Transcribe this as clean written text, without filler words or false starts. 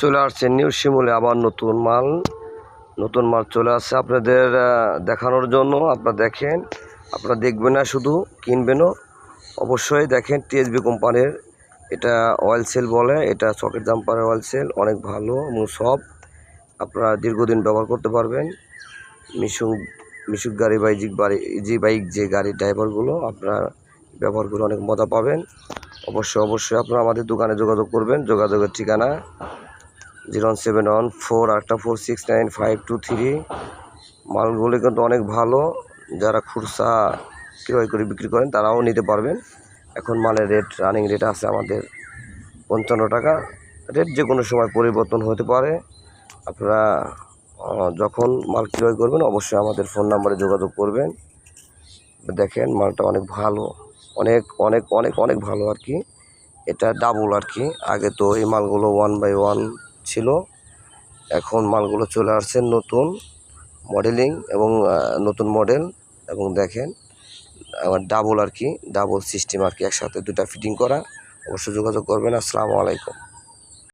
চলে আসছে নিউ শিমুলে আবার নতুন মাল চলে আসছে আপনাদের দেখানোর জন্য। আপনারা দেখেন, আপনারা দেখবেন না শুধু কিনবেনও। অবশ্যই দেখেন টিএসবি কোম্পানির এটা অয়েল সেল বলে, এটা সকেট জাম্পারের অয়েল সেল, অনেক ভালো এবং সব আপনারা দীর্ঘদিন ব্যবহার করতে পারবেন। মিশুক গাড়ি বা ইজি বাইক যে গাড়ির ড্রাইভারগুলো আপনারা ব্যবহার করে অনেক মজা পাবেন। অবশ্যই আপনারা আমাদের দোকানে যোগাযোগ করবেন। যোগাযোগের ঠিকানা 07148469523। মালগুলি কিন্তু অনেক ভালো, যারা খুচরা ক্রয় করে বিক্রি করেন তারাও নিতে পারবেন। এখন মালের রানিং রেট আছে আমাদের 55 টাকা। রেট যে কোনো সময় পরিবর্তন হতে পারে। আপনারা যখন মাল ক্রয় করবেন অবশ্যই আমাদের ফোন নাম্বারে যোগাযোগ করবেন। দেখেন মালটা অনেক ভালো, অনেক অনেক অনেক অনেক ভালো আর কি। এটা ডাবল আর কি। আগে তো এই মালগুলো 1x1 ছিল, এখন মালগুলো চলে আসছে নতুন মডেলিং এবং নতুন মডেল। এবং দেখেন আমার ডাবল আর কি, ডাবল সিস্টেম আর কি, একসাথে দুটা ফিটিং করা। অবশ্যই যোগাযোগ করবেন। আসসালামু আলাইকুম।